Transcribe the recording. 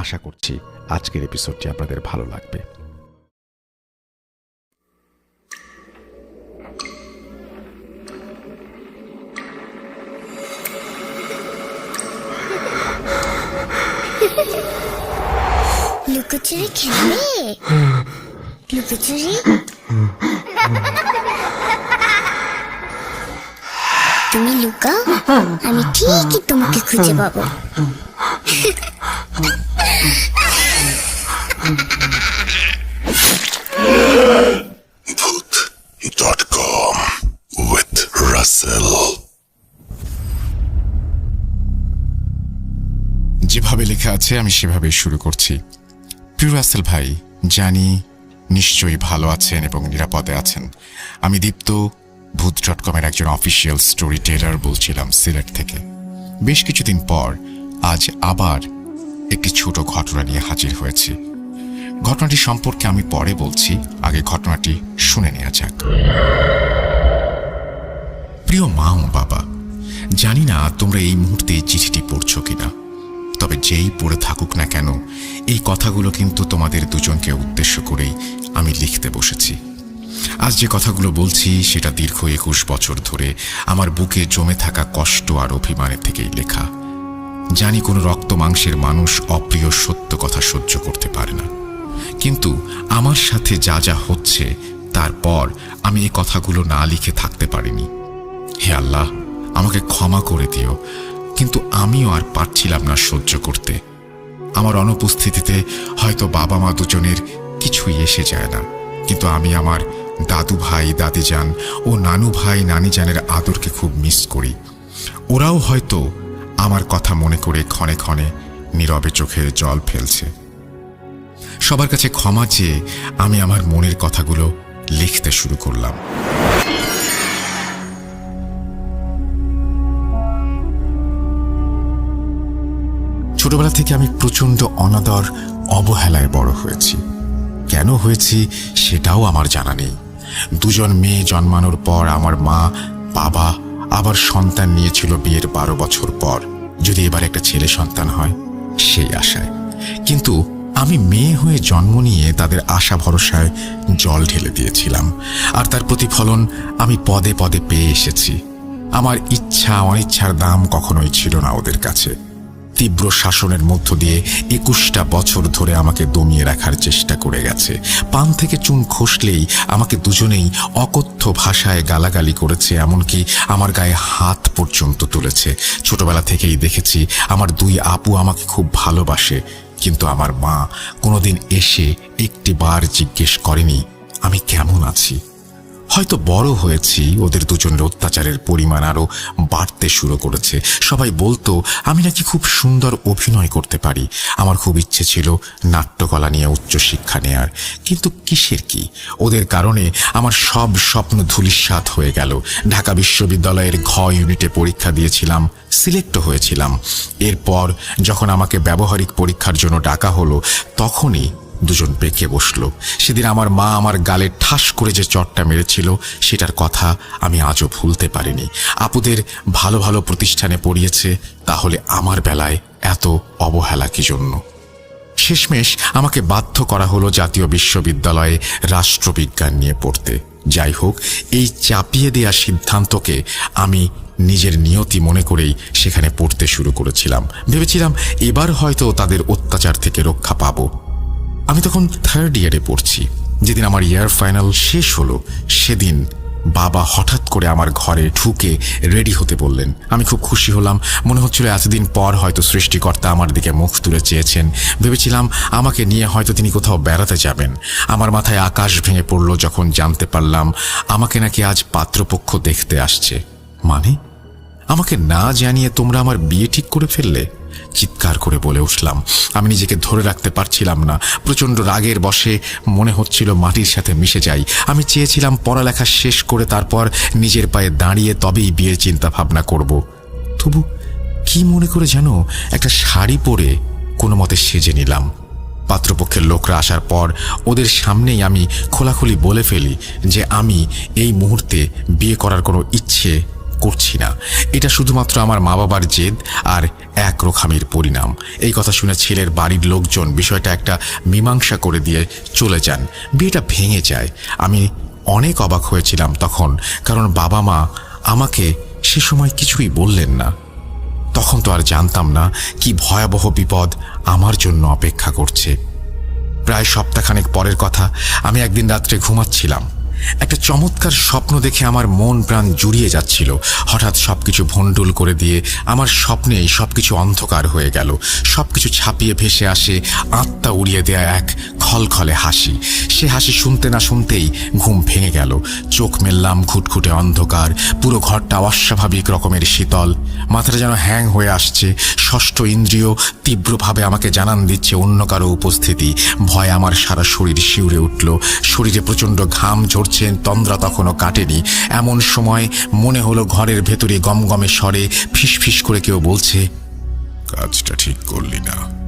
আশা করছি আজকের এপিসোডটি আপনাদের ভালো লাগবে। লুকোচুরি খেলবে? লুকোচুরি তুমি লুকাও, আমি ঠিকই তোমাকে খুঁজে পাবো। Voot.com with Russell। যেভাবে লেখা আছে আমি সেভাবেই শুরু করছি। প্রিয় রাসেল ভাই, জানি নিশ্চয়ই ভালো আছেন এবং নিরাপদে আছেন। আমি দীপ্ত, ভূত.com-এর একজন অফিসিয়াল স্টোরি টেলার বলছিলাম সিলেট থেকে। বেশ কিছুদিন পর আজ আবার একটি ছোট ঘটনা নিয়ে হাজির হয়েছি। ঘটনাটি সম্পর্কে আমি পরে বলছি, আগে ঘটনাটি শুনে নেওয়া যাক। প্রিয় মা ও বাবা, জানি না তোমরা এই মুহূর্তে এই চিঠিটি পড়ছো কিনা, তবে যেই পড়ে থাকুক না কেন, এই কথাগুলো কিন্তু তোমাদের দুজনকে উদ্দেশ্য করেই আমি লিখতে বসেছি। আজ যে কথাগুলো বলছি সেটা দীর্ঘ 21 বছর ধরে আমার বুকে জমে থাকা কষ্ট আর অভিমানের থেকেই লেখা। জানি কোনো রক্ত মাংসের মানুষ অপ্রিয় সত্য কথা সহ্য করতে পারে না, কিন্তু আমার সাথে যা যা হচ্ছে তারপর আমি এই কথাগুলো না লিখে থাকতে পারিনি। হে আল্লাহ, আমাকে ক্ষমা করে দিও, কিন্তু আমিও আর পারছিলাম না সহ্য করতে। আমার অনুপস্থিতিতে হয়তো বাবা মা দুজনের কিছুই এসে যায় না, কিন্তু আমি আমার দাদু ভাই দাদিজান ও নানু ভাই নানিজানের আদরকে খুব মিস করি। ওরাও হয়তো আমার কথা মনে করে ক্ষণে ক্ষণে নীরবে চোখে জল ফেলছে। সবার কাছে ক্ষমা চেয়ে আমি আমার মনের কথাগুলো লিখতে শুরু করলাম। ছোটবেলা থেকে আমি প্রচণ্ড অনাদর অবহেলায় বড় হয়েছি। কেন হয়েছি সেটাও আমার জানা নেই। দুজন মেয়ে জন্মানোর পর আমার মা বাবা আবার সন্তান নিয়েছিল বিয়ের 12 বছর পর, যদি এবার একটা ছেলে সন্তান হয় সেই আশায়। কিন্তু আমি মেয়ে হয়ে জন্ম নিয়ে তাদের আশা ভরসায় জল ঢেলে দিয়েছিলাম, আর তার প্রতিফলন আমি পদে পদে পেয়ে এসেছি। আমার ইচ্ছা অনিচ্ছার দাম কখনোই ছিল না ওদের কাছে। তীব্র শাসনের মধ্য দিয়ে 21টা বছর ধরে আমাকে দমিয়ে রাখার চেষ্টা করে গেছে। পান থেকে চুন খসলেই আমাকে দুজনেই অকথ্য ভাষায় গালাগালি করেছে, এমনকি আমার গায়ে হাত পর্যন্ত তুলেছে। ছোটবেলা থেকেই দেখেছি আমার দুই আপু আমাকে খুব ভালোবাসে, কিন্তু আমার মা কোনোদিন এসে একটিবার জিজ্ঞেস করেনি আমি কেমন আছি। হয়তো বড় হয়েছি, ওদের দুজনের অত্যাচারের পরিমাণ আরো বাড়তে শুরু করেছে। সবাই বলতো আমি নাকি খুব সুন্দর অভিনয় করতে পারি। আমার খুব ইচ্ছে ছিল নাট্যকলা নিয়ে উচ্চশিক্ষা নেয়ার, কিন্তু কিসের কি, ওদের কারণে আমার সব স্বপ্ন ধূলিসাৎ হয়ে গেল। ঢাকা বিশ্ববিদ্যালয়ের ঘ ইউনিটে পরীক্ষা দিয়েছিলাম, সিলেক্টও হয়েছিলাম। এরপর যখন আমাকে ব্যবহারিক পরীক্ষার জন্য ডাকা হলো, তখনই দুজন বেঁকে বসলো। সেদিন আমার মা আমার গালে ঠাস করে যে চটটা মেরেছিল সেটার কথা আমি আজও ভুলতে পারিনি। আপুদের ভালো ভালো প্রতিষ্ঠানে পড়িয়েছে, তাহলে আমার বেলায় এত অবহেলা কি জন্য? শেষমেশ আমাকে বাধ্য করা হলো জাতীয় বিশ্ববিদ্যালয়ে রাষ্ট্রবিজ্ঞান নিয়ে পড়তে। যাই হোক, এই চাপিয়ে দেয়া সিদ্ধান্তকে আমি নিজের নিয়তি মনে করেই সেখানে পড়তে শুরু করেছিলাম। ভেবেছিলাম এবার হয়তো তাদের অত্যাচার থেকে রক্ষা পাবো। আমি তখন 3rd ইয়ারে পড়ছি। যেদিন আমার ইয়ার ফাইনাল শেষ হলো, সেদিন বাবা হঠাৎ করে আমার ঘরে ঢুকে রেডি হতে বললেন। আমি খুব খুশি হলাম। মনে হচ্ছিল এতদিন পর হয়তো সৃষ্টিকর্তা আমার দিকে মুখ তুলে চেয়েছেন। ভেবেছিলাম আমাকে নিয়ে হয়তো তিনি কোথাও বেড়াতে যাবেন। আমার মাথায় আকাশ ভেঙে পড়ল যখন জানতে পারলাম আমাকে নাকি আজ পাত্রপক্ষ দেখতে আসছে। মানে আমাকে না জানিয়ে তোমরা আমার বিয়ে ঠিক করে ফেললে? চিৎকার করে বলে উঠলাম। আমি নিজেকে ধরে রাখতে পারছিলাম না। প্রচণ্ড রাগের বশে মনে হচ্ছিল মাটির সাথে মিশে যাই। আমি চেয়েছিলাম পড়ালেখা শেষ করে তারপর নিজের পায়ে দাঁড়িয়ে তবেই বিয়ের চিন্তা ভাবনা করব। তবু কি মনে করে যেন একটা শাড়ি পরে কোনো মতে সেজে নিলাম। পাত্রপক্ষের লোকরা আসার পর ওদের সামনেই আমি খোলাখুলি বলে ফেলি যে আমি এই মুহূর্তে বিয়ে করার কোনো ইচ্ছে করছি না। এটা শুধুমাত্র আমার মা বাবার জেদ আর একরোখামির পরিণাম। এই কথা শুনে ছেলের বাড়ির লোকজন বিষয়টা একটা মীমাংসা করে দিয়ে চলে যান। বিয়েটা ভেঙে যায়। আমি অনেক অবাক হয়েছিলাম তখন, কারণ বাবা মা আমাকে সে সময় কিছুই বললেন না। তখন তো আর জানতাম না কি ভয়াবহ বিপদ আমার জন্য অপেক্ষা করছে। প্রায় সপ্তাহখানেক পরের কথা, আমি একদিন রাত্রে ঘুমাচ্ছিলাম। একটা চমৎকার স্বপ্ন দেখে আমার মন প্রাণ জুড়িয়ে যাচ্ছিল। হঠাৎ সবকিছু ভণ্ডুল করে দিয়ে আমার স্বপ্নেই সবকিছু অন্ধকার হয়ে গেল। সবকিছু ছাপিয়ে ভেসে আসে আত্মা উড়িয়ে দেয়া এক খলখলে হাসি। সে হাসি শুনতে না শুনতেই ঘুম ভেঙে গেল। চোখ মেললাম, ঘুটঘুটে অন্ধকার, পুরো ঘরটা অস্বাভাবিক রকমের শীতল। মাথাটা যেন হ্যাং হয়ে আসছে। ষষ্ঠ ইন্দ্রিয় তীব্রভাবে আমাকে জানান দিচ্ছে অন্য কারো উপস্থিতি। ভয়ে আমার সারা শরীর শিউরে উঠল। শরীরে প্রচণ্ড ঘাম ঝরছে, তন্দ্রা তখনও কাটেনি। এমন সময় মনে হলো ঘরের ভেতরে গমগমে স্বরে ফিস ফিস করে কেউ বলছে, কাজটা ঠিক করলি না।